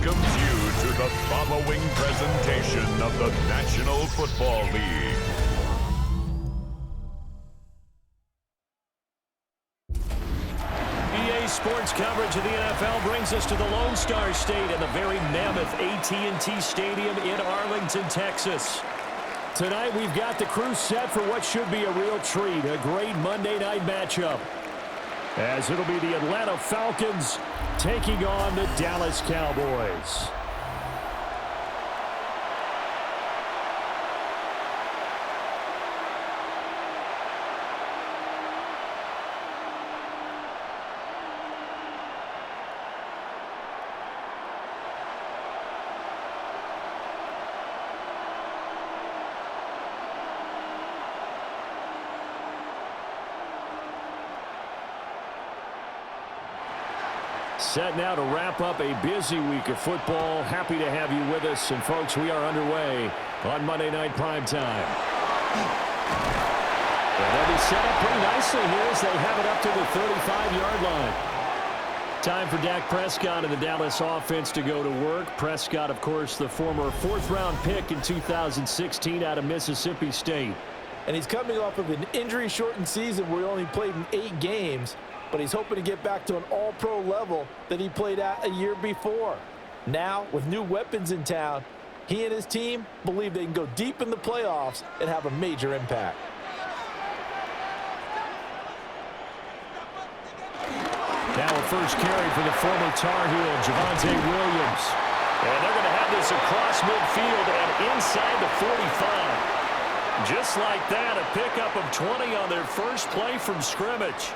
welcomes you to the following presentation of the National Football League. EA Sports coverage of the NFL brings us to the Lone Star State and the very mammoth AT&T Stadium in Arlington, Texas. Tonight we've got the crew set for what should be a real treat, a great Monday night matchup, as it'll be the Atlanta Falcons taking on the Dallas Cowboys. Set now to wrap up a busy week of football. Happy to have you with us. And, folks, we are underway on Monday Night Primetime. And they'll be set up pretty nicely here as they have it up to the 35-yard line. Time for Dak Prescott and the Dallas offense to go to work. Prescott, of course, the former fourth-round pick in 2016 out of Mississippi State. And he's coming off of an injury-shortened season where he only played in 8 games. But he's hoping to get back to an all-pro level that he played at a year before. Now, with new weapons in town, he and his team believe they can go deep in the playoffs and have a major impact. Now a first carry for the former Tar Heel, Javonte Williams. And they're going to have this across midfield and inside the 45. Just like that, a pickup of 20 on their first play from scrimmage.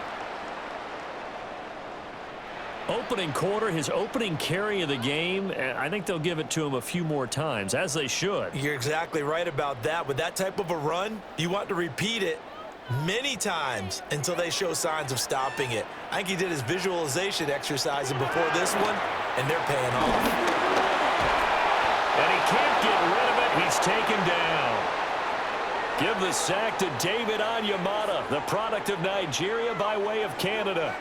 Opening quarter, his opening carry of the game, and I think they'll give it to him a few more times, as they should. You're exactly right about that. With that type of a run, you want to repeat it many times until they show signs of stopping it. I think he did his visualization exercising before this one, and they're paying off. And he can't get rid of it. He's taken down. Give the sack to David Onyemata, the product of Nigeria by way of Canada.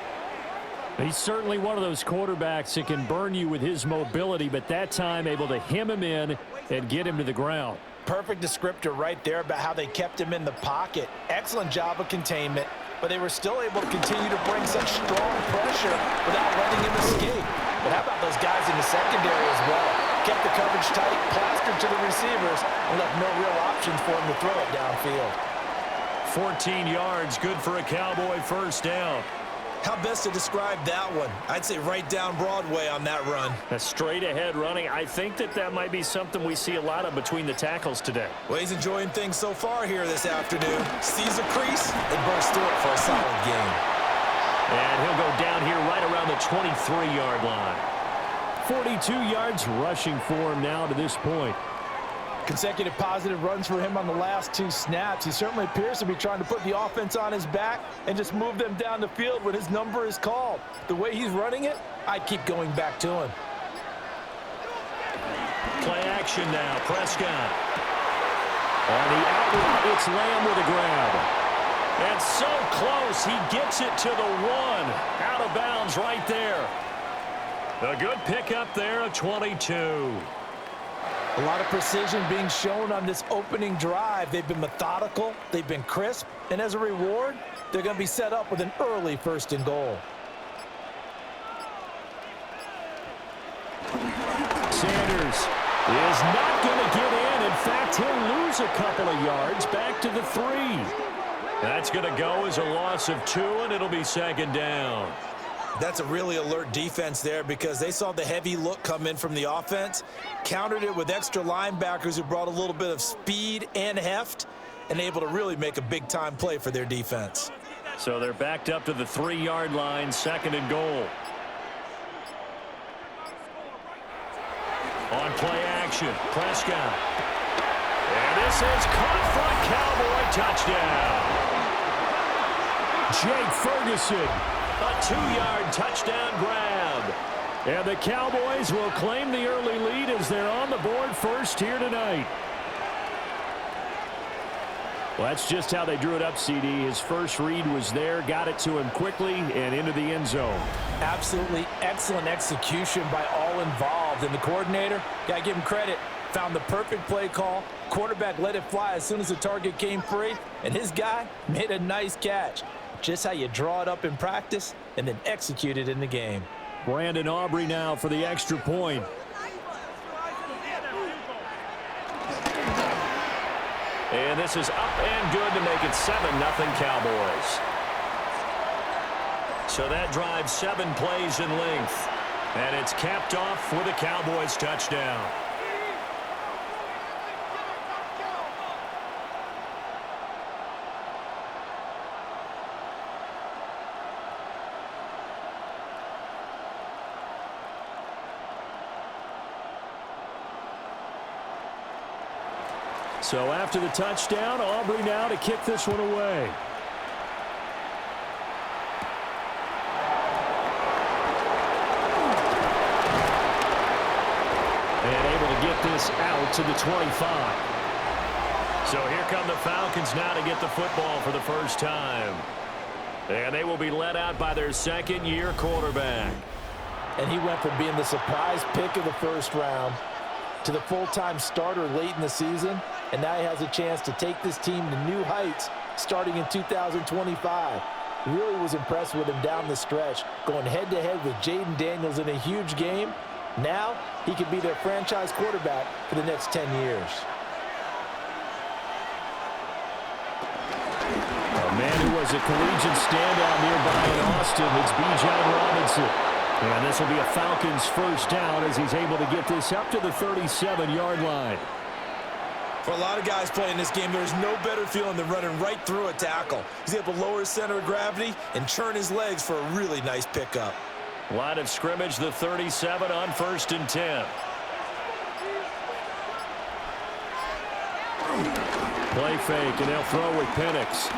He's certainly one of those quarterbacks that can burn you with his mobility, but that time able to hem him in and get him to the ground. Perfect descriptor right there about how they kept him in the pocket. Excellent job of containment, but they were still able to continue to bring such strong pressure without letting him escape. But how about those guys in the secondary as well? Kept the coverage tight, plastered to the receivers, and left no real options for him to throw it downfield. 14 yards, good for a Cowboy first down. How best to describe that one? I'd say right down Broadway on that run. A straight-ahead running. I think that might be something we see a lot of between the tackles today. Well, he's enjoying things so far here this afternoon. Sees a crease and bursts through it for a solid game. And he'll go down here right around the 23-yard line. 42 yards rushing for him now to this point. Consecutive positive runs for him on the last 2 snaps. He certainly appears to be trying to put the offense on his back and just move them down the field when his number is called. The way he's running it, I'd keep going back to him. Play action now, Prescott. On the outlet, it's Lamb with a grab. And so close, he gets it to the 1. Out of bounds right there. A good pickup there of 22. A lot of precision being shown on this opening drive. They've been methodical, they've been crisp, and as a reward, they're going to be set up with an early 1st and goal. Sanders is not going to get in. In fact, he'll lose a couple of yards back to the 3. That's going to go as a loss of 2, and it'll be 2nd down. That's a really alert defense there because they saw the heavy look come in from the offense, countered it with extra linebackers who brought a little bit of speed and heft, and able to really make a big-time play for their defense. So they're backed up to the 3-yard line, 2nd and goal. On play action, Prescott. And this is caught front, Cowboy touchdown. Jake Ferguson. A 2-yard touchdown grab. And the Cowboys will claim the early lead as they're on the board first here tonight. Well, that's just how they drew it up, CD. His first read was there, got it to him quickly, and into the end zone. Absolutely excellent execution by all involved. And the coordinator, got to give him credit, found the perfect play call. Quarterback let it fly as soon as the target came free, and his guy made a nice catch. Just how you draw it up in practice and then execute it in the game. Brandon Aubrey now for the extra point. And this is up and good to make it 7-0 Cowboys. So that drives 7 plays in length. And it's capped off with a Cowboys touchdown. So after the touchdown, Aubrey now to kick this one away. And able to get this out to the 25. So here come the Falcons now to get the football for the first time. And they will be led out by their second-year quarterback. And he went from being the surprise pick of the first round to the full-time starter late in the season. And now he has a chance to take this team to new heights starting in 2025. Really was impressed with him down the stretch, going head-to-head with Jaden Daniels in a huge game. Now he could be their franchise quarterback for the next 10 years. A man who was a collegiate standout nearby in Austin, it's Bijan Robinson. And this will be a Falcons first down as he's able to get this up to the 37-yard line. For a lot of guys playing this game, there's no better feeling than running right through a tackle. He's able to lower his center of gravity and churn his legs for a really nice pickup. Line of scrimmage, the 37 on 1st and 10. Play fake, and they'll throw with Penix.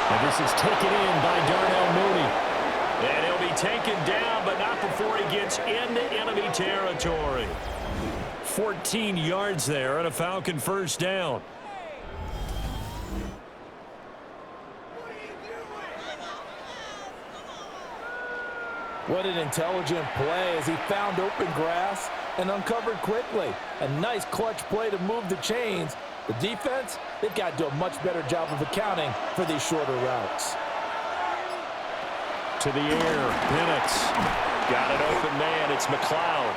And this is taken in by Darnell Mooney. And he'll be taken down, but not before he gets into enemy territory. 14 yards there and a Falcon first down. What an intelligent play as he found open grass and uncovered quickly. A nice clutch play to move the chains. The defense, they've got to do a much better job of accounting for these shorter routes. To the air, Penix. Got an open man, it's McLeod.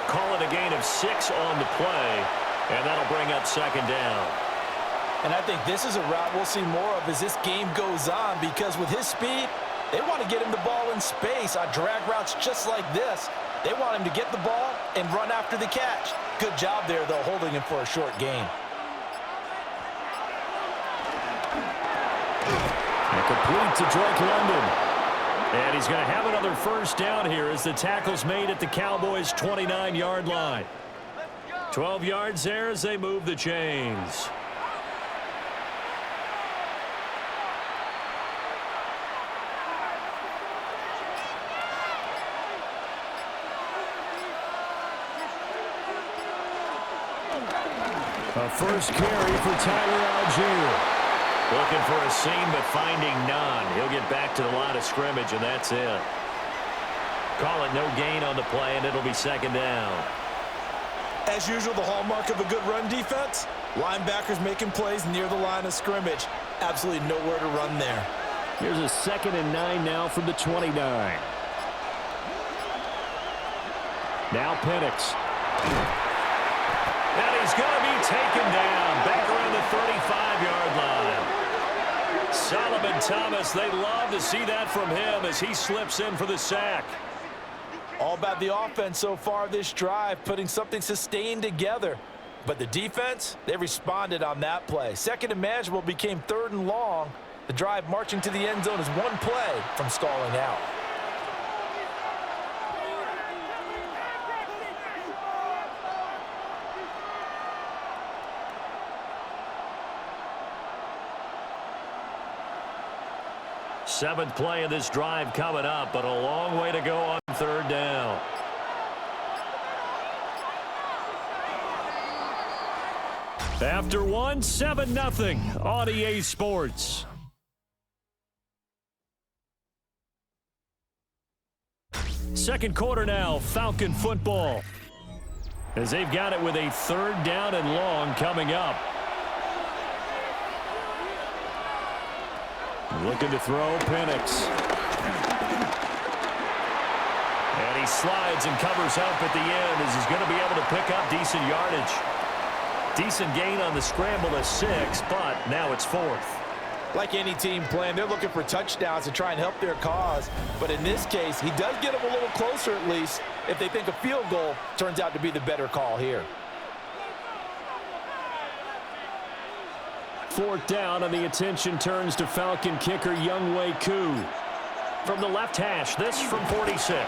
Call it a gain of 6 on the play, and that'll bring up second down. And I think this is a route we'll see more of as this game goes on, because with his speed, they want to get him the ball in space on drag routes just like this. They want him to get the ball and run after the catch. Good job there, though, holding him for a short gain. And complete to Drake London. And he's going to have another first down here as the tackle's made at the Cowboys' 29-yard line. 12 yards there as they move the chains. A first carry for Tyler Algier. Looking for a seam, but finding none. He'll get back to the line of scrimmage, and that's it. Call it no gain on the play, and it'll be second down. As usual, the hallmark of a good run defense, linebackers making plays near the line of scrimmage. Absolutely nowhere to run there. Here's a 2nd and 9 now from the 29. Now Penix. And he's going to be taken down back around the 35-yard line. Solomon Thomas, they love to see that from him as he slips in for the sack. All about the offense so far this drive, putting something sustained together. But the defense, they responded on that play. 2nd and manageable became 3rd and long. The drive marching to the end zone is one play from stalling out. Seventh play of this drive coming up, but a long way to go on 3rd down. After one, 7-0 on EA Sports. Second quarter now, Falcon football. As they've got it with a 3rd down and long coming up. Looking to throw, Penix. And he slides and covers up at the end as he's going to be able to pick up decent yardage. Decent gain on the scramble of 6, but now it's 4th. Like any team playing, they're looking for touchdowns to try and help their cause. But in this case, he does get them a little closer at least if they think a field goal turns out to be the better call here. 4th down, and the attention turns to Falcon kicker Younghoe Koo. From the left hash, this from 46.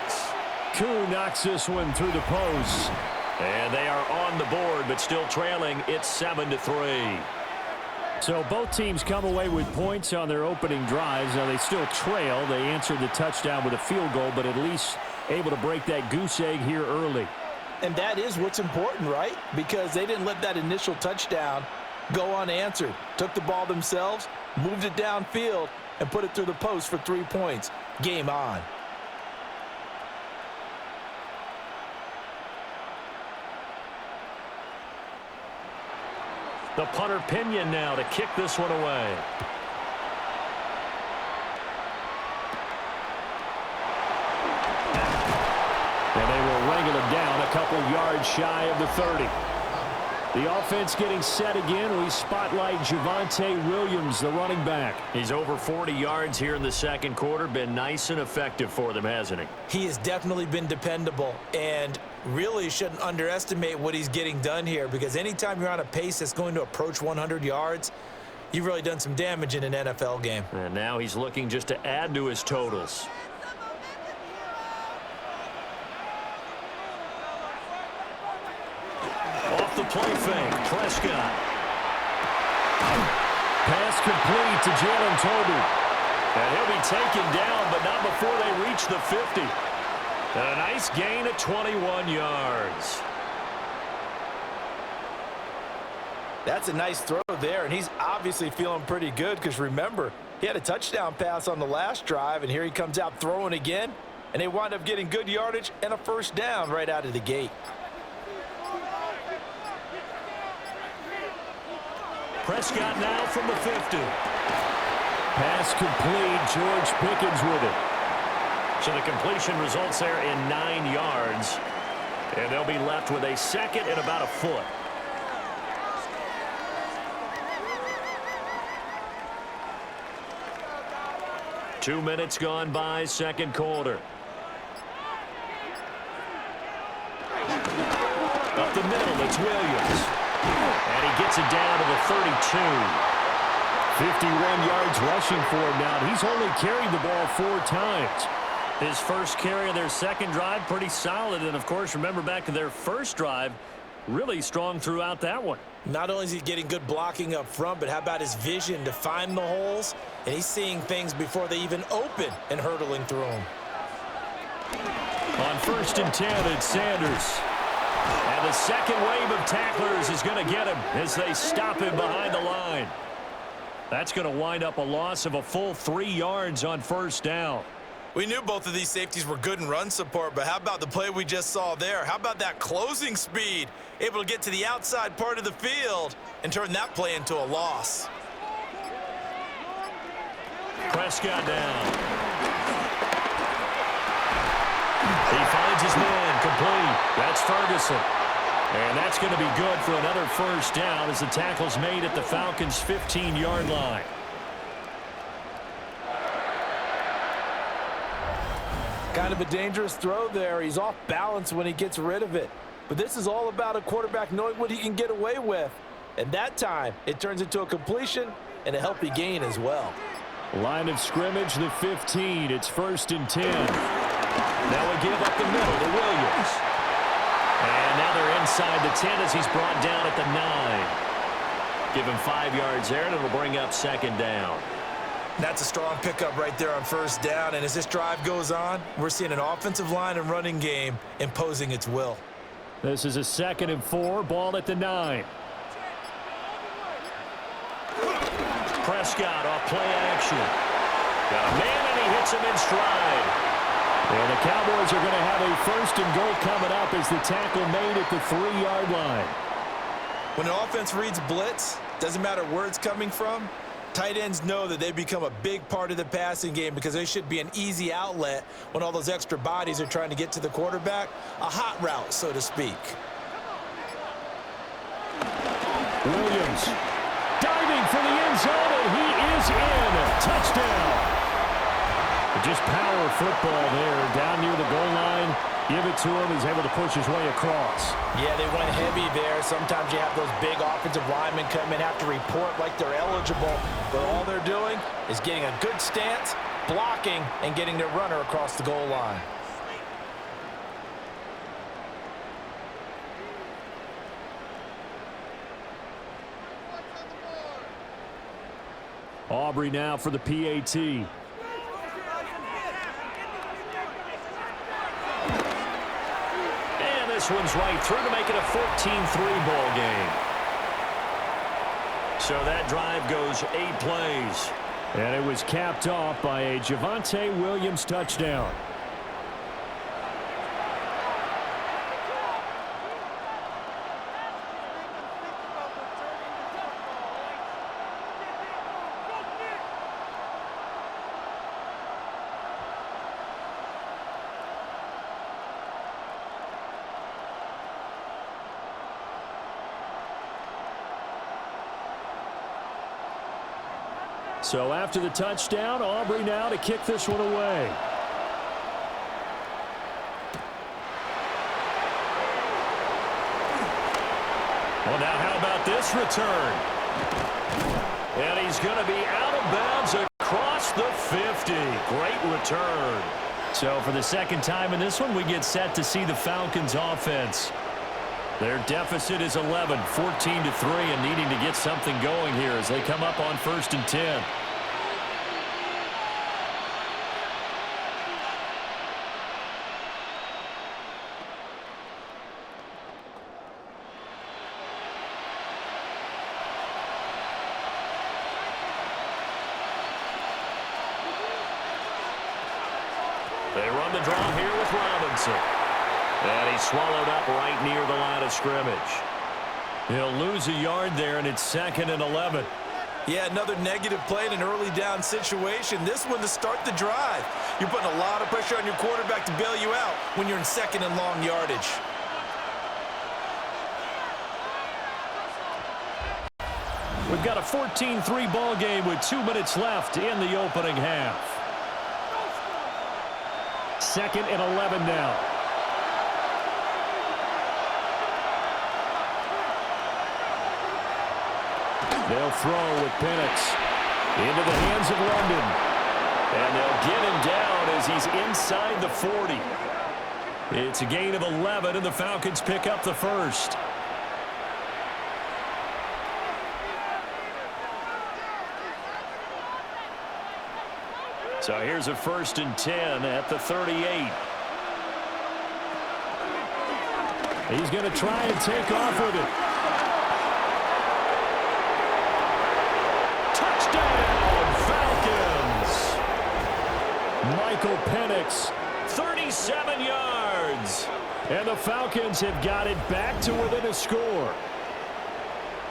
Koo knocks this one through the post. And they are on the board, but still trailing. It's 7-3. So both teams come away with points on their opening drives. Now they still trail. They answered the touchdown with a field goal, but at least able to break that goose egg here early. And that is what's important, right? Because they didn't let that initial touchdown go unanswered. Took the ball themselves, moved it downfield, and put it through the post for 3 points. Game on. The punter Pinion now to kick this one away. And they will wrangle him down a couple yards shy of the 30. The offense getting set again. We spotlight Javonte Williams, the running back. He's over 40 yards here in the second quarter. Been nice and effective for them, hasn't he? He has definitely been dependable, and really shouldn't underestimate what he's getting done here, because anytime you're on a pace that's going to approach 100 yards, you've really done some damage in an NFL game. And now he's looking just to add to his totals. Off the play fake, Prescott. Pass complete to Jalen Tolbert. And he'll be taken down, but not before they reach the 50. And a nice gain of 21 yards. That's a nice throw there, and he's obviously feeling pretty good because, remember, he had a touchdown pass on the last drive, and here he comes out throwing again, and they wind up getting good yardage and a 1st down right out of the gate. Prescott now from the 50. Pass complete. George Pickens with it. So the completion results there in 9 yards. And they'll be left with a 2nd and about a foot. Two minutes gone by, second quarter. Up the middle, it's Williams. And he gets it down to the 32. 51 yards rushing for him now. He's only carried the ball 4 times. His first carry of their second drive, pretty solid. And, of course, remember back to their first drive, really strong throughout that one. Not only is he getting good blocking up front, but how about his vision to find the holes? And he's seeing things before they even open and hurdling through them. On 1st and 10, it's Sanders. And the second wave of tacklers is going to get him as they stop him behind the line. That's going to wind up a loss of a full 3 yards on 1st down. We knew both of these safeties were good in run support, but how about the play we just saw there? How about that closing speed? Able to get to the outside part of the field and turn that play into a loss. Prescott down. He finds his man complete. That's Ferguson. And that's going to be good for another 1st down as the tackle's made at the Falcons' 15-yard line. Kind of a dangerous throw there. He's off balance when he gets rid of it. But this is all about a quarterback knowing what he can get away with. And that time, it turns into a completion and a healthy gain as well. Line of scrimmage, the 15. It's 1st and 10. Now we give up the middle to Williams. And now they're inside the 10 as he's brought down at the 9. Give him 5 yards there, and it'll bring up 2nd down. That's a strong pickup right there on 1st down. And as this drive goes on, we're seeing an offensive line and running game imposing its will. This is a 2nd and 4. Ball at the 9. Prescott off play action. Got a man, and he hits him in stride. And the Cowboys are going to have a 1st and goal coming up as the tackle made at the 3-yard line. When an offense reads blitz, doesn't matter where it's coming from, tight ends know that they become a big part of the passing game because they should be an easy outlet when all those extra bodies are trying to get to the quarterback. A hot route, so to speak. Williams diving for the end zone, and he is in. Touchdown. Just power football there, down near the goal line. Give it to him. He's able to push his way across. Yeah, they went heavy there. Sometimes you have those big offensive linemen come in, have to report like they're eligible, but all they're doing is getting a good stance, blocking, and getting their runner across the goal line. Aubrey now for the PAT. This one's right through to make it a 14-3 ball game. So that drive goes 8 plays. And it was capped off by a Javonte Williams touchdown. So after the touchdown, Aubrey now to kick this one away. Well, now how about this return? And he's going to be out of bounds across the 50. Great return. So for the second time in this one, we get set to see the Falcons offense. Their deficit is 11, 14-3, and needing to get something going here as they come up on 1st and 10. They run the draw here with Robinson. And he's swallowed up right near the line of scrimmage. He'll lose a yard there, and it's 2nd and 11. Yeah, another negative play in an early down situation. This one to start the drive. You're putting a lot of pressure on your quarterback to bail you out when you're in 2nd and long yardage. We've got a 14-3 ball game with 2 minutes left in the opening half. 2nd and 11 now. They'll throw with Penix into the hands of London. And they'll get him down as he's inside the 40. It's a gain of 11, and the Falcons pick up the 1st. So here's a 1st and 10 at the 38. He's going to try and take off with it. Touchdown, Falcons! Michael Penix, 37 yards. And the Falcons have got it back to within a score.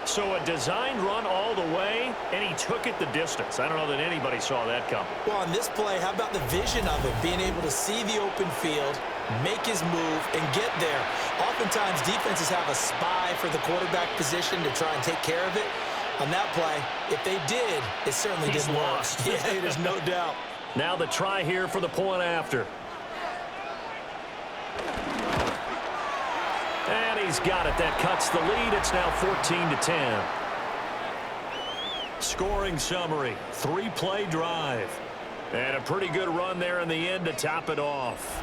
So a designed run all the way, and he took it the distance. I don't know that anybody saw that coming. Well, on this play, how about the vision of it? Being able to see the open field, make his move, and get there. Oftentimes, defenses have a spy for the quarterback position to try and take care of it. On that play, if they did, it certainly didn't work. Yeah, there's no doubt. Now the try here for the point after. And he's got it. That cuts the lead. It's now 14-10. Scoring summary, 3-play drive. And a pretty good run there in the end to top it off.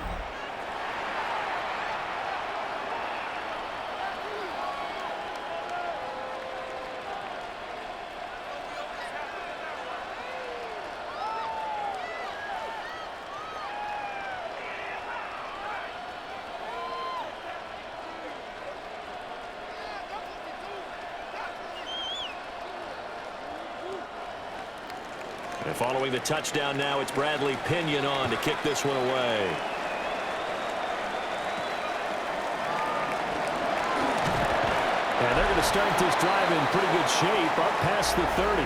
And following the touchdown now, it's Bradley Pinion on to kick this one away. And they're going to start this drive in pretty good shape, up past the 30.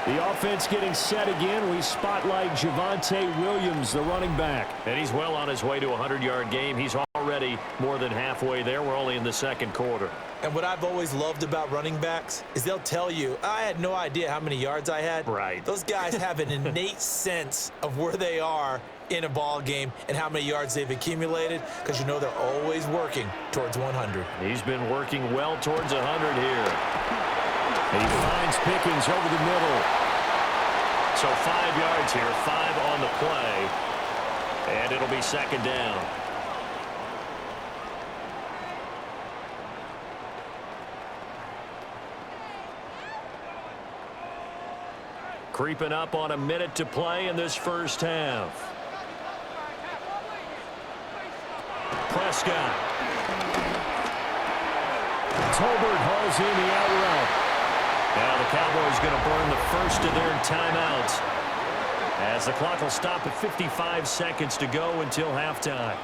The offense getting set again. We spotlight Javonte Williams, the running back. And he's well on his way to a 100-yard game. He's already more than halfway there. We're only in the second quarter. And what I've always loved about running backs is they'll tell you, I had no idea how many yards I had. Right. Those guys have an innate sense of where they are in a ball game and how many yards they've accumulated, because you know they're always working towards 100. He's been working well towards 100 here. He finds Pickens over the middle. So 5 yards here, 5 on the play. And it'll be second down. Creeping up on a minute to play in this first half. Prescott. Tolbert hauls in the out route. Now the Cowboys going to burn the first of their timeouts, as the clock will stop at 55 seconds to go until halftime.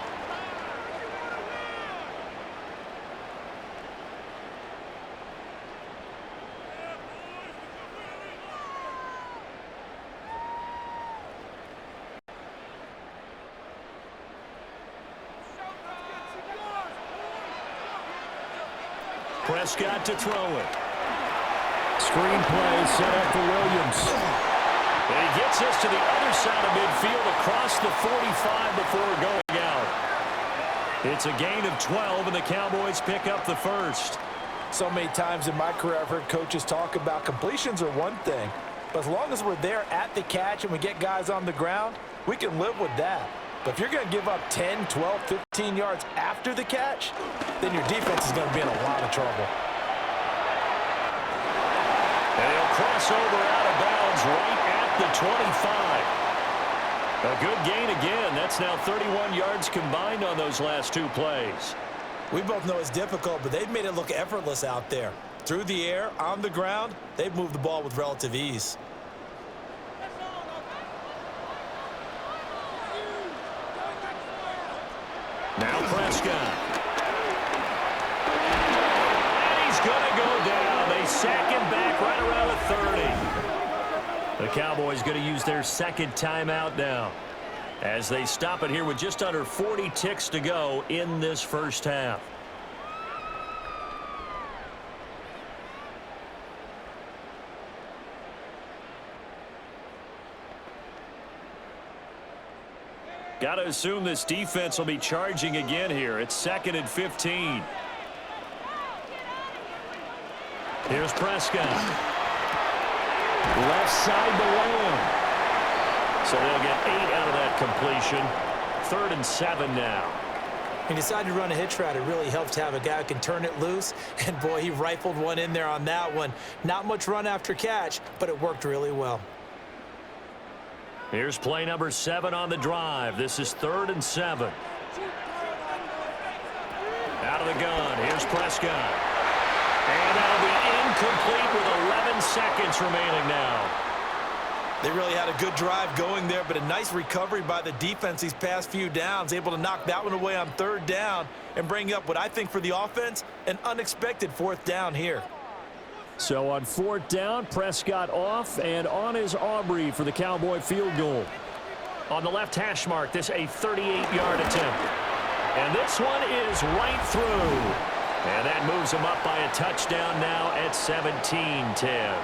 Prescott to throw it. Screen play set up for Williams. And he gets us to the other side of midfield across the 45 before going out. It's a gain of 12, and the Cowboys pick up the first. So many times in my career I've heard coaches talk about completions are one thing, but as long as we're there at the catch and we get guys on the ground, we can live with that. But if you're going to give up 10, 12, 15 yards after the catch, then your defense is going to be in a lot of trouble. And he'll cross over out of bounds right at the 25. A good gain again. That's now 31 yards combined on those last two plays. We both know it's difficult, but they've made it look effortless out there. Through the air, on the ground, they've moved the ball with relative ease. Now Prescott. And he's going to go down. They sack him back right around the 30. The Cowboys going to use their second timeout now, as they stop it here with just under 40 ticks to go in this first half. Got to assume this defense will be charging again here. It's 2nd and 15. Here's Prescott. Left side to Lamb. So they'll get 8 out of that completion. 3rd and 7 now. He decided to run a hitch route. It really helped to have a guy who can turn it loose. And, boy, he rifled one in there on that one. Not much run after catch, but it worked really well. Here's play number 7 on the drive. This is 3rd and 7. Out of the gun. Here's Prescott. And that'll be incomplete with 11 seconds remaining now. They really had a good drive going there, but a nice recovery by the defense these past few downs, able to knock that one away on 3rd down and bring up what I think for the offense, an unexpected 4th down here. So on 4th down, Prescott off, and on is Aubrey for the Cowboy field goal. On the left hash mark, this a 38-yard attempt. And this one is right through. And that moves him up by a touchdown now at 17-10.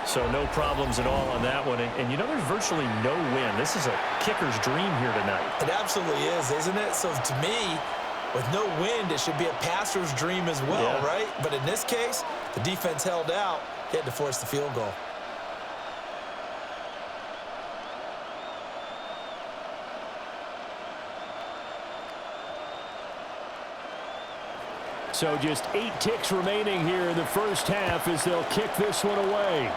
So no problems at all on that one. And you know, there's virtually no win. This is a kicker's dream here tonight. It absolutely is, isn't it? So to me, with no wind, it should be a passer's dream as well, right? But in this case, the defense held out. He had to force the field goal. So just 8 ticks remaining here in the first half as they'll kick this one away.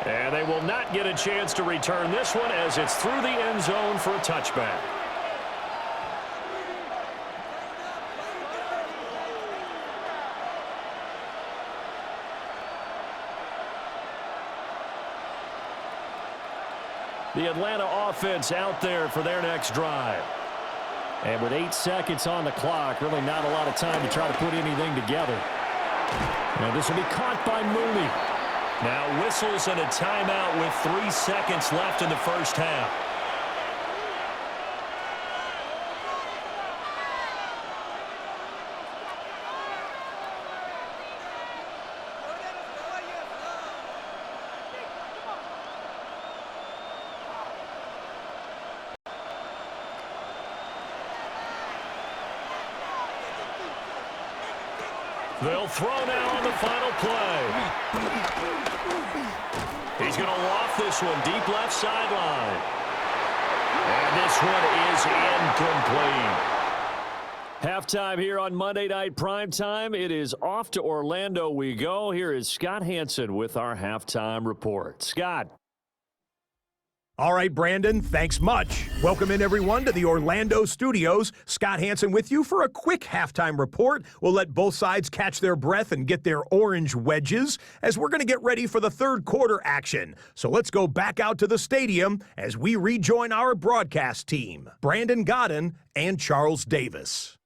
And they will not get a chance to return this one as it's through the end zone for a touchback. The Atlanta offense out there for their next drive. And with 8 seconds on the clock, really not a lot of time to try to put anything together. And this will be caught by Mooney. Now whistles and a timeout with 3 seconds left in the first half. They'll throw now on the final play. He's going to loft this one deep left sideline. And this one is incomplete. Halftime here on Monday Night Primetime. It is off to Orlando we go. Here is Scott Hansen with our halftime report. Scott. All right, Brandon, thanks much. Welcome in, everyone, to the Orlando studios. Scott Hansen with you for a quick halftime report. We'll let both sides catch their breath and get their orange wedges as we're going to get ready for the third quarter action. So let's go back out to the stadium as we rejoin our broadcast team, Brandon Godden and Charles Davis.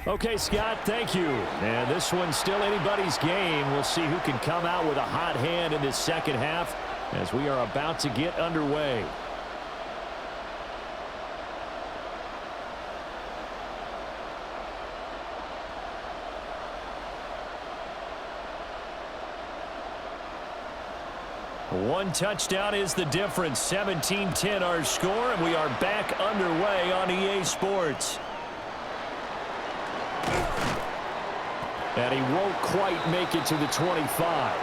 Okay, Scott, thank you. And this one's still anybody's game. We'll see who can come out with a hot hand in this second half as we are about to get underway. One touchdown is the difference. 17-10 our score, and we are back underway on EA Sports. And he won't quite make it to the 25.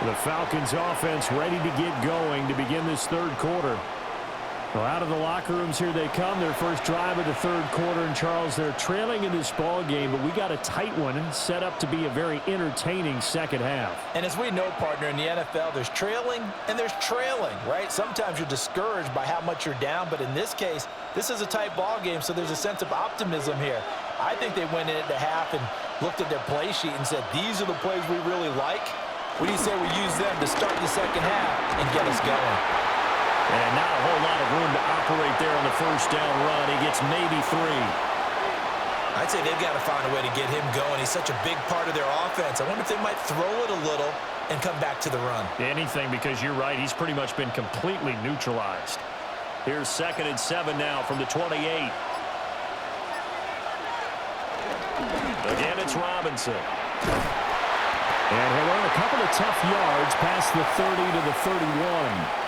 The Falcons offense ready to get going to begin this third quarter. Well, out of the locker rooms here they come. Their first drive of the third quarter. And Charles, they're trailing in this ball game, but we got a tight one set up to be a very entertaining second half. And as we know, partner, in the NFL, there's trailing and there's trailing, right? Sometimes you're discouraged by how much you're down, but in this case, this is a tight ball game, so there's a sense of optimism here. I think they went in at the half and looked at their play sheet and said, these are the plays we really like. What do you say we use them to start the second half and get us going? And not a whole lot of room to operate there on the first down run. He gets maybe 3. I'd say they've got to find a way to get him going. He's such a big part of their offense. I wonder if they might throw it a little and come back to the run. Anything, because you're right. He's pretty much been completely neutralized. Here's 2nd and 7 now from the 28. Again, it's Robinson. And he'll earn a couple of tough yards past the 30 to the 31.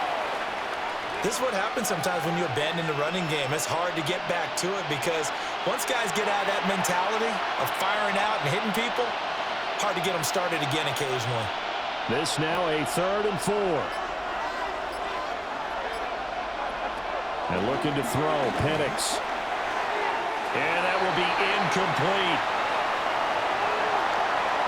This is what happens sometimes when you abandon the running game. It's hard to get back to it because once guys get out of that mentality of firing out and hitting people, hard to get them started again occasionally. This now a 3rd and 4. And looking to throw, Penix. And that will be incomplete.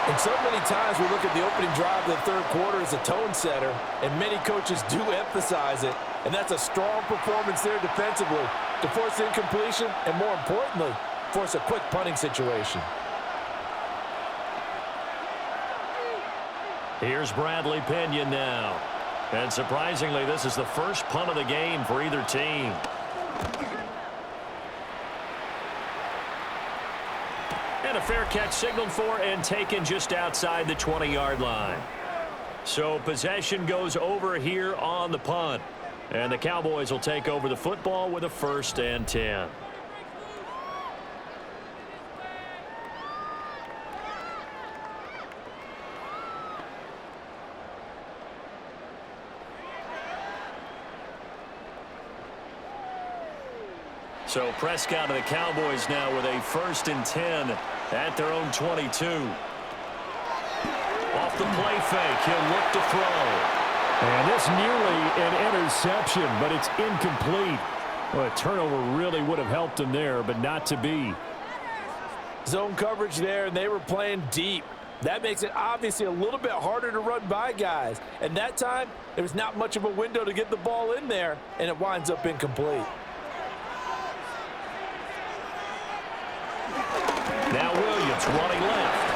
And so many times we look at the opening drive of the third quarter as a tone setter, and many coaches do emphasize it. And that's a strong performance there defensively to force incompletion and, more importantly, force a quick punting situation. Here's Bradley Pinion now. And surprisingly, this is the first punt of the game for either team. And a fair catch signaled for and taken just outside the 20-yard line. So possession goes over here on the punt. And the Cowboys will take over the football with a 1st and 10. So Prescott of the Cowboys now with a 1st and 10 at their own 22. Off the play fake, he'll look to throw. And this nearly an interception, but it's incomplete. Well, a turnover really would have helped him there, but not to be. Zone coverage there, and they were playing deep. That makes it obviously a little bit harder to run by guys. And that time, there was not much of a window to get the ball in there, and it winds up incomplete. It's running left.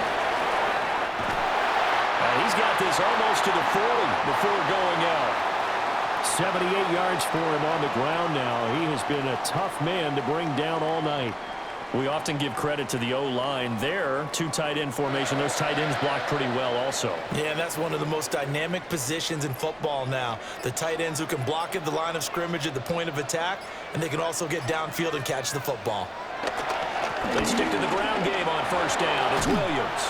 And he's got this almost to the 40 before going out. 78 yards for him on the ground now. He has been a tough man to bring down all night. We often give credit to the O-line there. Two tight end formation. Those tight ends block pretty well also. Yeah, and that's one of the most dynamic positions in football now. The tight ends who can block at the line of scrimmage at the point of attack, and they can also get downfield and catch the football. They stick to the ground game on first down. It's Williams.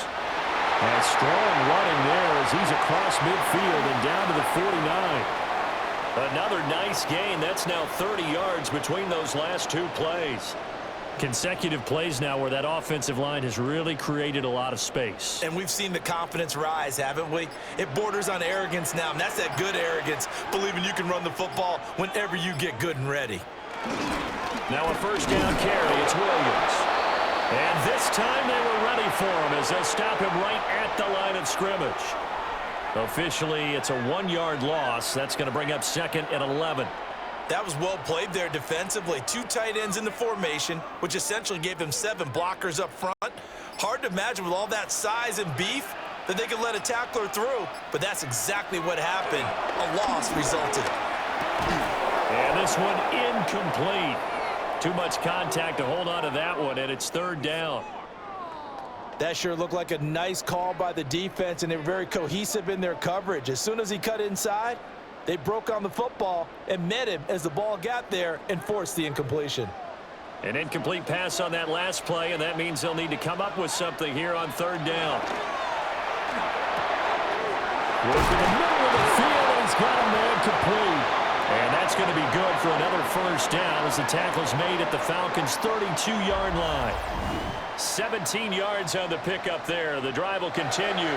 And strong running there as he's across midfield and down to the 49. Another nice gain. That's now 30 yards between those last two plays. Consecutive plays now where that offensive line has really created a lot of space. And we've seen the confidence rise, haven't we? It borders on arrogance now, and that's that good arrogance, believing you can run the football whenever you get good and ready. Now a first down carry. It's Williams. And this time they were ready for him as they'll stop him right at the line of scrimmage. Officially, it's a 1-yard loss. That's going to bring up 2nd and 11. That was well played there defensively. Two tight ends in the formation, which essentially gave them 7 blockers up front. Hard to imagine with all that size and beef that they could let a tackler through, but that's exactly what happened. A loss resulted. And this one incomplete. Too much contact to hold on to that one, and it's 3rd down. That sure looked like a nice call by the defense, and they were very cohesive in their coverage. As soon as he cut inside, they broke on the football and met him as the ball got there and forced the incompletion. An incomplete pass on that last play, and that means they'll need to come up with something here on 3rd down. Work in the middle of the field, and he's got a man complete. And that's going to be good for another first down as the tackle's made at the Falcons' 32-yard line. 17 yards on the pickup there. The drive will continue.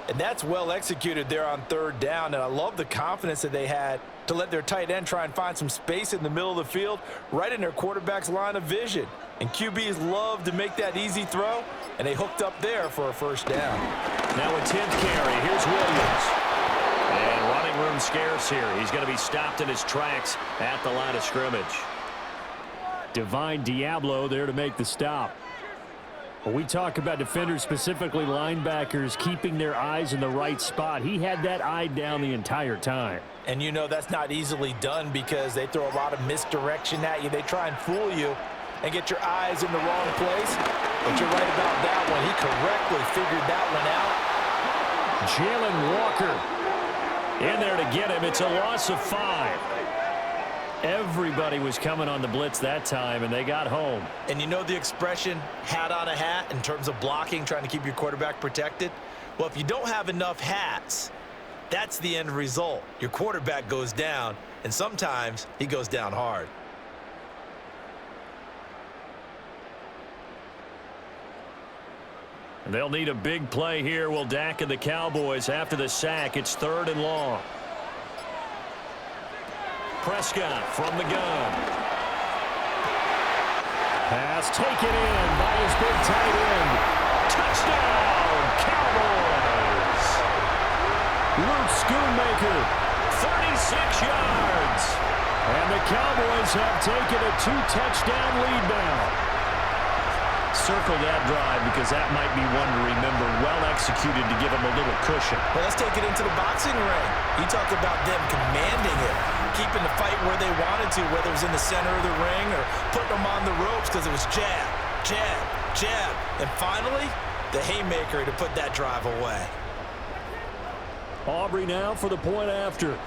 And that's well executed there on 3rd down, and I love the confidence that they had to let their tight end try and find some space in the middle of the field, right in their quarterback's line of vision. And QBs love to make that easy throw, and they hooked up there for a first down. Now a 10th carry. Here's Williams. And running room scarce here. He's going to be stopped in his tracks at the line of scrimmage. Divine Diablo there to make the stop. When we talk about defenders, specifically linebackers, keeping their eyes in the right spot, he had that eye down the entire time. And you know that's not easily done because they throw a lot of misdirection at you. They try and fool you and get your eyes in the wrong place. But you're right about that one. He correctly figured that one out. Jalen Walker in there to get him. It's a loss of 5. Everybody was coming on the blitz that time, and they got home. And you know the expression, hat on a hat, in terms of blocking, trying to keep your quarterback protected? Well, if you don't have enough hats, that's the end result. Your quarterback goes down, and sometimes he goes down hard. And they'll need a big play here. Will Dak and the Cowboys after the sack. It's 3rd and long. Prescott from the gun. Pass taken in by his big tight end. Touchdown, Cowboys. Luke Schoonmaker, 36 yards. And the Cowboys have taken a 2-touchdown lead now. Circle that drive because that might be one to remember. Well executed to give them a little cushion. Well, let's take it into the boxing ring. You talk about them commanding it, keeping the fight where they wanted to, whether it was in the center of the ring or putting them on the ropes because it was jab, jab, jab. And finally, the haymaker to put that drive away. Aubrey now for the point after.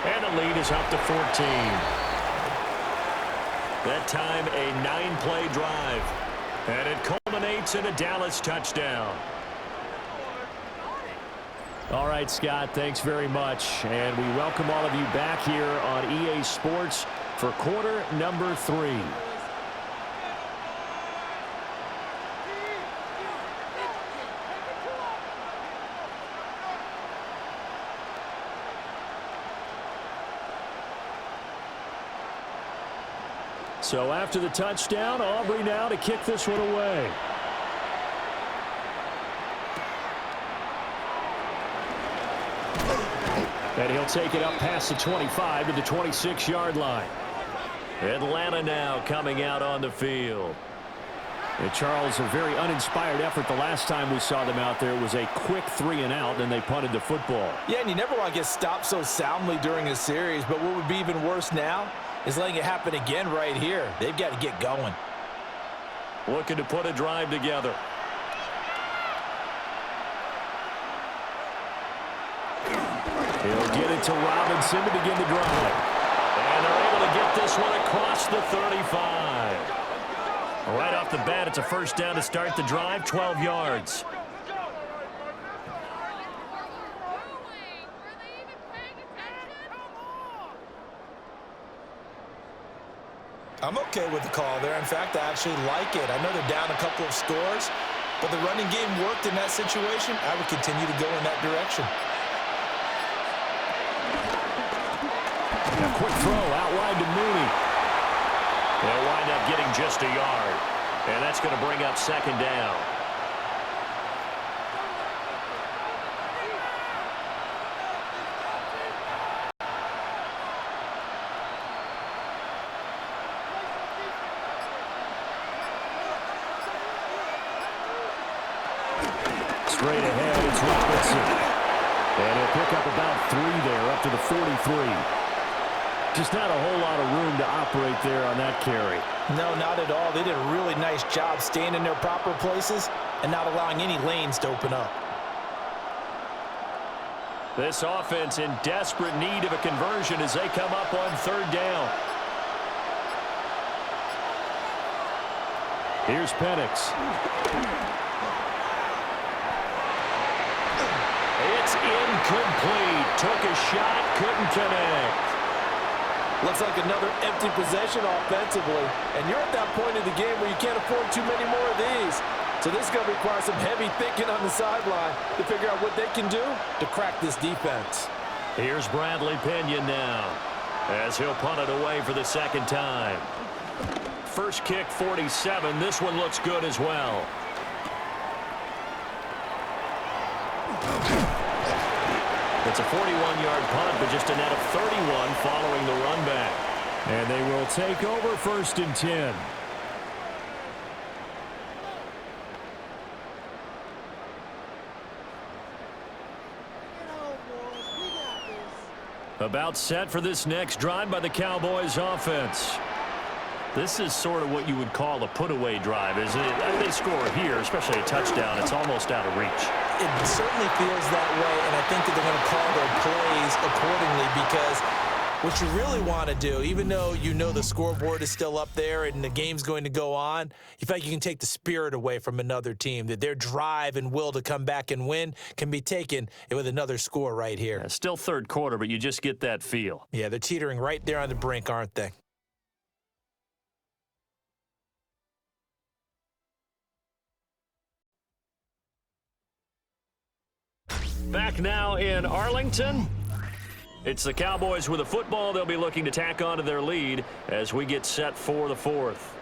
And the lead is up to 14. That time a 9-play drive. And it culminates in a Dallas touchdown. All right, Scott, thanks very much. And we welcome all of you back here on EA Sports for quarter number 3. So after the touchdown, Aubrey now to kick this one away. And he'll take it up past the 25 to the 26-yard line. Atlanta now coming out on the field. And Charles, a very uninspired effort the last time we saw them out there. It was a quick 3-and-out, and they punted the football. Yeah, and you never want to get stopped so soundly during a series, but what would be even worse now is letting it happen again right here. They've got to get going. Looking to put a drive together. He'll get it to Robinson to begin the drive. And they're able to get this one across the 35. Right off the bat, it's a first down to start the drive, 12 yards. I'm okay with the call there. In fact, I actually like it. I know they're down a couple of scores, but the running game worked in that situation. I would continue to go in that direction. A quick throw out wide to Mooney. They'll wind up getting just a yard. And that's going to bring up second down. Straight ahead, it's Robinson. And he'll pick up about 3 there, up to the 43. Just not a whole lot of room to operate there on that carry. No, not at all. They did a really nice job staying in their proper places and not allowing any lanes to open up. This offense in desperate need of a conversion as they come up on third down. Here's Penix. It's incomplete. Took a shot, couldn't connect. Looks like another empty possession offensively. And you're at that point in the game where you can't afford too many more of these. So this is going to require some heavy thinking on the sideline to figure out what they can do to crack this defense. Here's Bradley Pinion now as he'll punt it away for the second time. First kick, 47. This one looks good as well. It's a 41-yard punt, but just a net of 31 following the run back. And they will take over first and 10. About set for this next drive by the Cowboys offense. This is sort of what you would call a put-away drive, isn't it? They score here, especially a touchdown. It's almost out of reach. It certainly feels that way, and I think that they're going to call their plays accordingly because what you really want to do, even though you know the scoreboard is still up there and the game's going to go on, you feel like you can take the spirit away from another team, that their drive and will to come back and win can be taken with another score right here. Yeah, still third quarter, but you just get that feel. Yeah, they're teetering right there on the brink, aren't they? Back now in Arlington. It's the Cowboys with a football. They'll be looking to tack on to their lead as we get set for the fourth.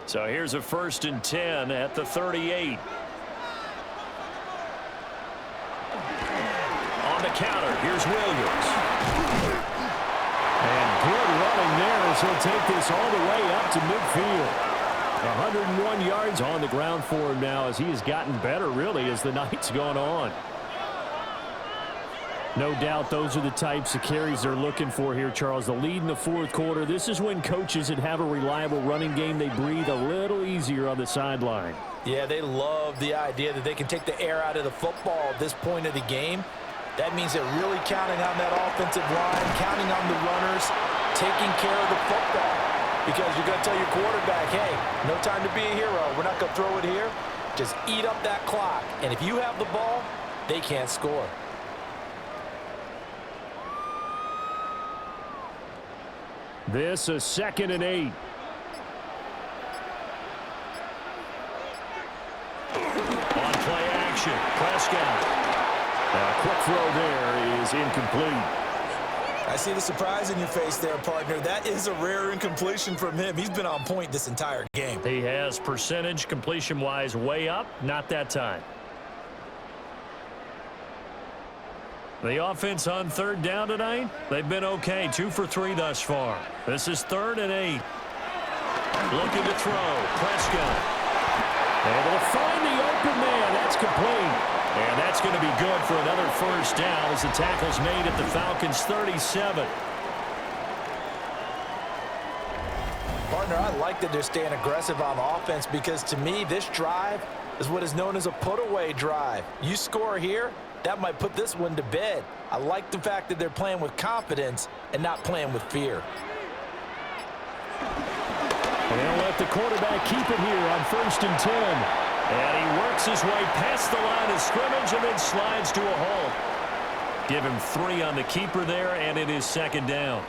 So here's a first and 10 at the 38. On the counter, here's Williams. And good running there as he'll take this all the way up to midfield. 101 yards on the ground for him now as he has gotten better, really, as the night's gone on. No doubt those are the types of carries they're looking for here, Charles. The lead in the fourth quarter. This is when coaches that have a reliable running game, they breathe a little easier on the sideline. Yeah, they love the idea that they can take the air out of the football at this point of the game. That means they're really counting on that offensive line, counting on the runners, taking care of the football. Because you're going to tell your quarterback, hey, no time to be a hero. We're not going to throw it here. Just eat up that clock. And if you have the ball, they can't score. This is 2nd and 8. On play Prescott. A quick throw there is incomplete. I see the surprise in your face there, partner. That is a rare incompletion from him. He's been on point this entire game. He has percentage completion-wise way up. Not that time. The offense on third down tonight, they've been okay. 2 for 3 thus far. This is 3rd and 8. Looking to throw. Prescott. Able to find the open man. That's complete. And that's going to be good for another first down as the tackle's made at the Falcons' 37. Partner, I like that they're staying aggressive on offense because to me, this drive is what is known as a put-away drive. You score here, that might put this one to bed. I like the fact that they're playing with confidence and not playing with fear. They'll let the quarterback keep it here on 1st and 10. And he works his way past the line of scrimmage and then slides to a halt. Give him 3 on the keeper there, and it is 2nd down.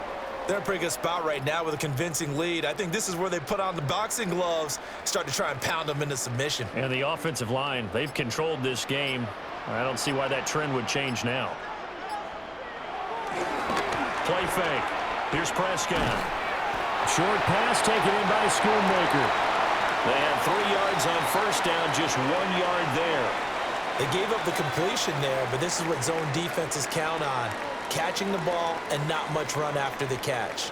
They're in a pretty good spot right now with a convincing lead. I think this is where they put on the boxing gloves, start to try and pound them into submission. And the offensive line, they've controlled this game. I don't see why that trend would change now. Play fake. Here's Prescott. Short pass taken in by Schoonmaker. They had 3 yards on first down, just 1 yard there. They gave up the completion there, but this is what zone defenses count on. Catching the ball and not much run after the catch.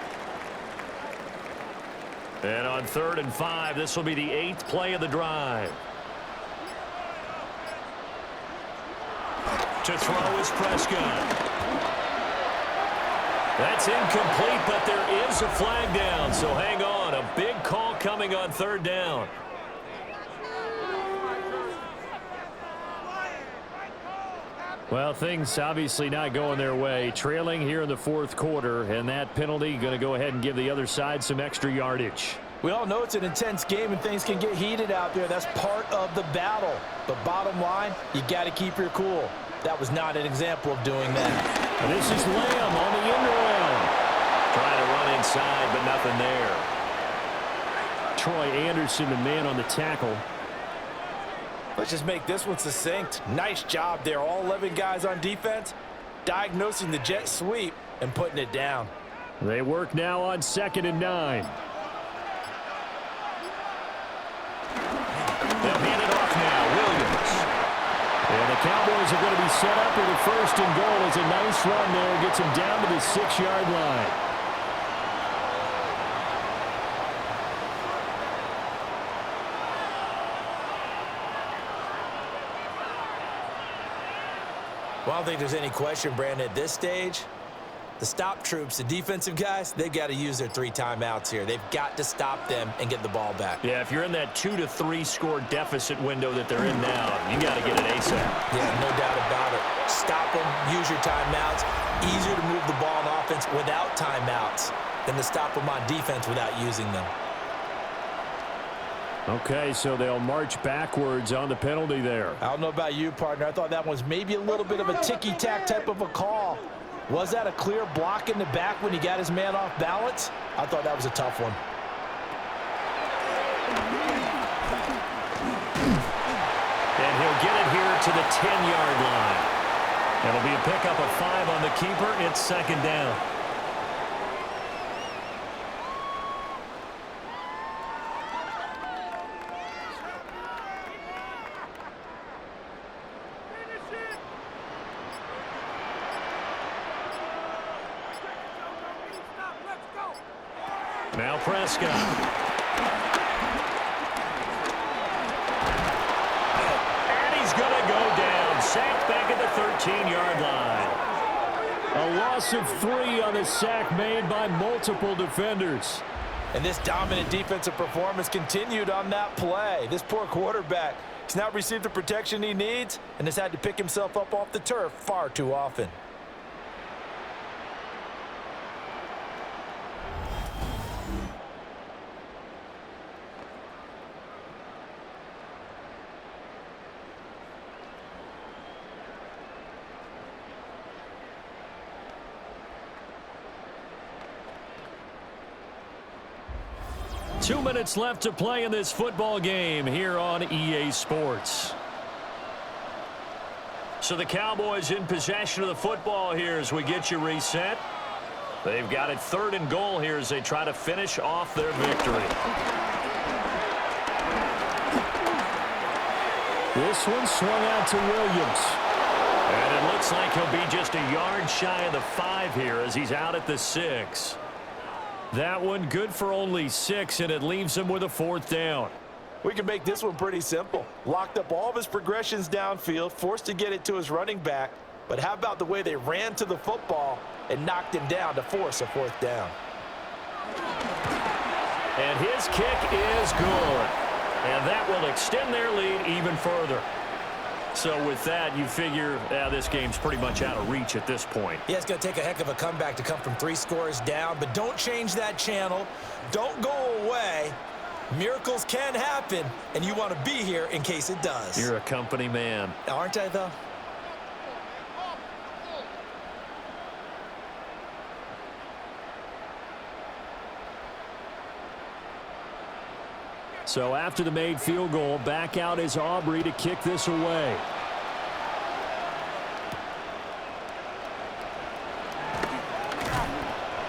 And on 3rd and 5, this will be the 8th play of the drive. To throw is Prescott. That's incomplete, but there is a flag down, so hang on. A big call coming on 3rd down. Well, things obviously not going their way. Trailing here in the 4th quarter, and that penalty going to go ahead and give the other side some extra yardage. We all know it's an intense game and things can get heated out there. That's part of the battle. But bottom line, you got to keep your cool. That was not an example of doing that. And this is Lamb on the end around. Trying to run inside, but nothing there. Troy Anderson, the man on the tackle. Let's just make this one succinct. Nice job there. All 11 guys on defense diagnosing the jet sweep and putting it down. They work now on 2nd and 9. They'll hand it off now. Williams. And the Cowboys are going to be set up with a 1st and goal. As a nice run there gets them down to the 6-yard line. Well, I don't think there's any question, Brandon, at this stage. The stop troops, the defensive guys, they've got to use their 3 timeouts here. They've got to stop them and get the ball back. Yeah, if you're in that 2 to 3 score deficit window that they're in now, you got to get it ASAP. Yeah, no doubt about it. Stop them, use your timeouts. Easier to move the ball on offense without timeouts than to stop them on defense without using them. Okay, so they'll march backwards on the penalty there. I don't know about you, partner. I thought that was maybe a little bit of a ticky-tack type of a call. Was that a clear block in the back when he got his man off balance? I thought that was a tough one. And he'll get it here to the 10-yard line. It'll be a pickup of 5 on the keeper. It's 2nd down. Now Prescott. And he's going to go down. Sacked back at the 13-yard line. A loss of 3 on the sack made by multiple defenders. And this dominant defensive performance continued on that play. This poor quarterback has not received the protection he needs and has had to pick himself up off the turf far too often. Two minutes left to play in this football game here on EA Sports. So the Cowboys in possession of the football here as we get you reset. They've got it 3rd and goal here as they try to finish off their victory. This one swung out to Williams. And it looks like he'll be just a yard shy of the 5 here as he's out at the 6. That one good for only 6, and it leaves him with a 4th down. We can make this one pretty simple. Locked up all of his progressions downfield, forced to get it to his running back. But how about the way they ran to the football and knocked him down to force a 4th down? And his kick is good. And that will extend their lead even further. So with that, you figure this game's pretty much out of reach at this point. Yeah, it's going to take a heck of a comeback to come from 3 scores down, but don't change that channel. Don't go away. Miracles can happen, and you want to be here in case it does. You're a company man. Aren't I, though? So after the made field goal, back out is Aubrey to kick this away.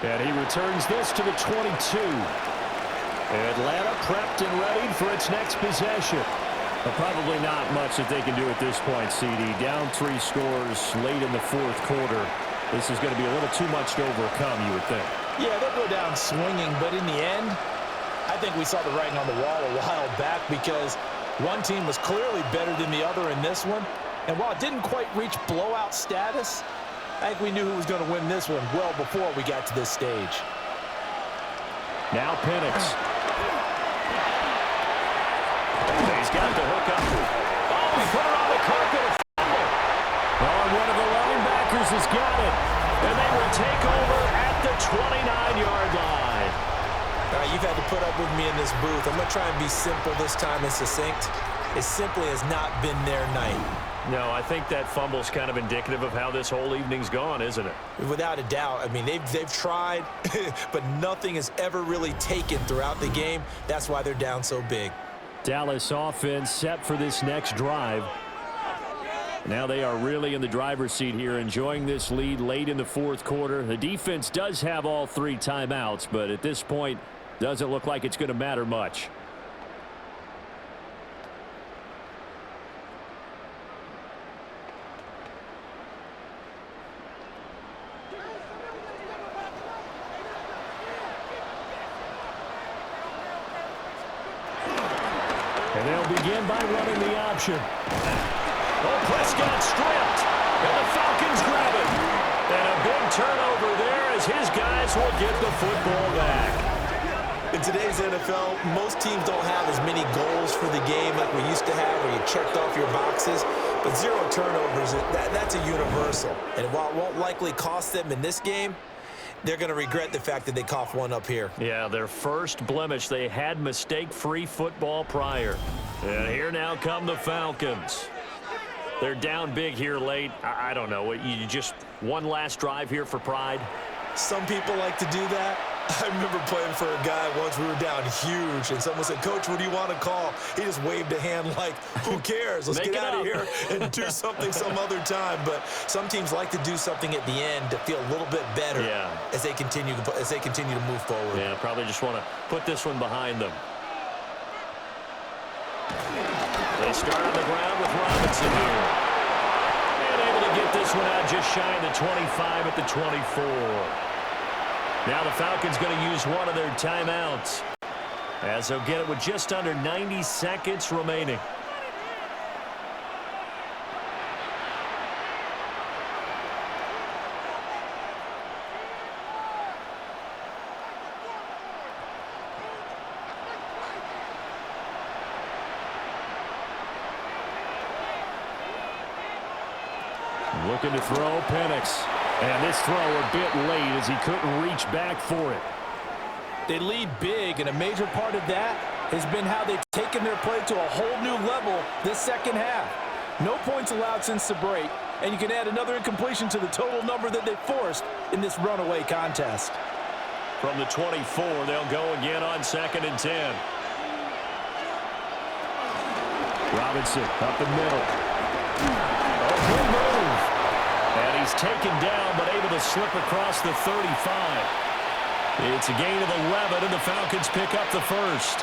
And he returns this to the 22. Atlanta prepped and ready for its next possession. But probably not much that they can do at this point, CD. Down 3 scores late in the 4th quarter. This is going to be a little too much to overcome, you would think. Yeah, they'll go down swinging, but in the end, I think we saw the writing on the wall a while back because one team was clearly better than the other in this one. And while it didn't quite reach blowout status, I think we knew who was going to win this one well before we got to this stage. Now Penix. He's got the hook up. Oh, he put it on the carpet. Oh, one of the linebackers has got it. And they will take over at the 29-yard line. All right, you've had to put up with me in this booth. I'm going to try and be simple this time and succinct. It simply has not been their night. No, I think that fumble's kind of indicative of how this whole evening's gone, isn't it? Without a doubt. I mean, they've tried, but nothing has ever really taken throughout the game. That's why they're down so big. Dallas offense set for this next drive. Now they are really in the driver's seat here, enjoying this lead late in the 4th quarter. The defense does have all 3 timeouts, but at this point, doesn't look like it's going to matter much. And they'll begin by running the option. Oh, Prescott stripped. And the Falcons grab it. And a big turnover there as his guys will get the football back. In today's NFL, most teams don't have as many goals for the game like we used to have where you checked off your boxes. But 0 turnovers, that's a universal. And while it won't likely cost them in this game, they're going to regret the fact that they coughed one up here. Yeah, their first blemish. They had mistake-free football prior. And here now come the Falcons. They're down big here late. I don't know. You just one last drive here for pride? Some people like to do that. I remember playing for a guy once. We were down huge, and someone said, "Coach, what do you want to call?" He just waved a hand like, who cares? Let's get out of here and do something some other time. But some teams like to do something at the end to feel a little bit better as they continue to move forward. Yeah, probably just want to put this one behind them. They start on the ground with Robinson here. And able to get this one out just shy of the 25 at the 24. Now the Falcons going to use one of their timeouts as they'll get it with just under 90 seconds remaining. Looking to throw, Penix. And this throw a bit late as he couldn't reach back for it. They lead big, and a major part of that has been how they've taken their play to a whole new level this second half. No points allowed since the break, and you can add another incompletion to the total number that they forced in this runaway contest. From the 24, they'll go again on 2nd and 10. Robinson up the middle. Oh, He's taken down, but able to slip across the 35. It's a gain of 11, and the Falcons pick up the first.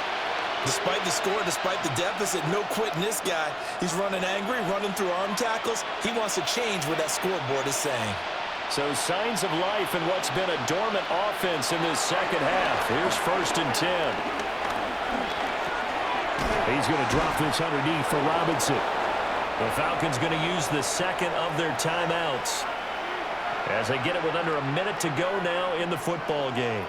Despite the score, despite the deficit, no quitting this guy. He's running angry, running through arm tackles. He wants to change what that scoreboard is saying. So signs of life in what's been a dormant offense in this second half. Here's 1st and 10. He's going to drop this underneath for Robinson. The Falcons going to use the second of their timeouts as they get it with under a minute to go now in the football game.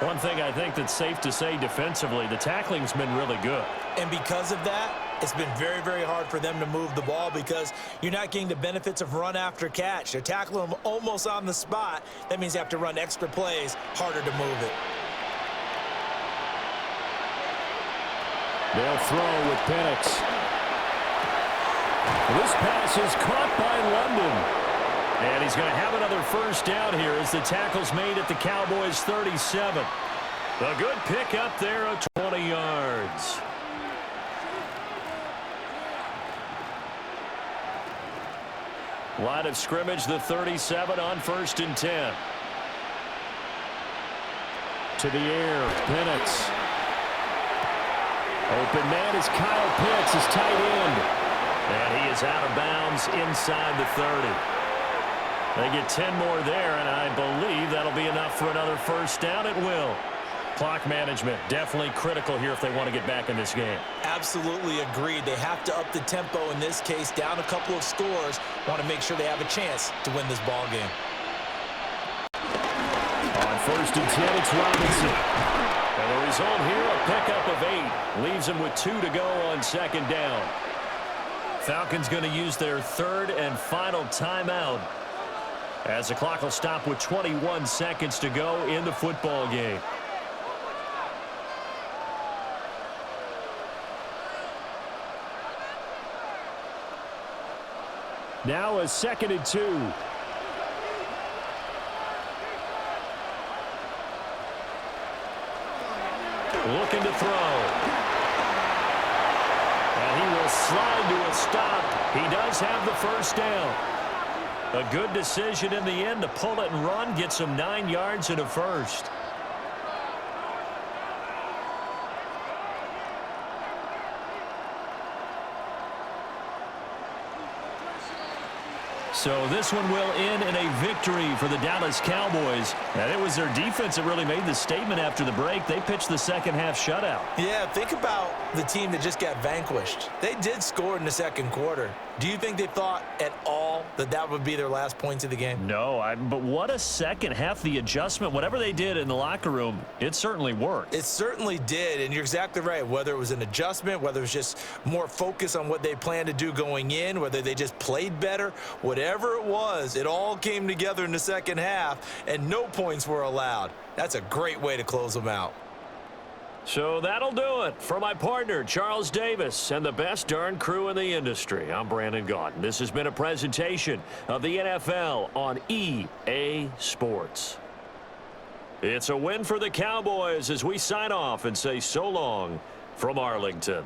One thing I think that's safe to say defensively, the tackling's been really good. And because of that, it's been very, very hard for them to move the ball because you're not getting the benefits of run after catch. They're tackling them almost on the spot. That means you have to run extra plays, harder to move it. They'll throw with Penix. This pass is caught by London. And he's going to have another first down here as the tackle's made at the Cowboys' 37. A good pickup there of 20 yards. Line of scrimmage, the 37 on 1st and 10. To the air, Penix. Open man is Kyle Pitts, his tight end. And he is out of bounds inside the 30. They get 10 more there, and I believe that'll be enough for another first down. It will. Clock management, definitely critical here if they want to get back in this game. Absolutely agreed. They have to up the tempo in this case, down a couple of scores. Want to make sure they have a chance to win this ball game. On 1st and 10, it's Robinson. And the result here, a pickup of 8. Leaves him with 2 to go on 2nd down. Falcons going to use their 3rd and final timeout as the clock will stop with 21 seconds to go in the football game. Now a 2nd and 2. Looking to throw. And he will slide to a stop. He does have the first down. A good decision in the end to pull it and run, get some 9 yards and a first. So this one will end in a victory for the Dallas Cowboys. And it was their defense that really made the statement after the break. They pitched the second half shutout. Yeah, think about the team that just got vanquished. They did score in the second quarter. Do you think they thought at all that that would be their last points of the game? No, but what a second half. The adjustment, whatever they did in the locker room, it certainly worked. It certainly did, and you're exactly right. Whether it was an adjustment, whether it was just more focus on what they planned to do going in, whether they just played better, whatever it was, it all came together in the second half, and no points were allowed. That's a great way to close them out. So that'll do it for my partner, Charles Davis, and the best darn crew in the industry. I'm Brandon Gaudin. This has been a presentation of the NFL on EA Sports. It's a win for the Cowboys as we sign off and say so long from Arlington.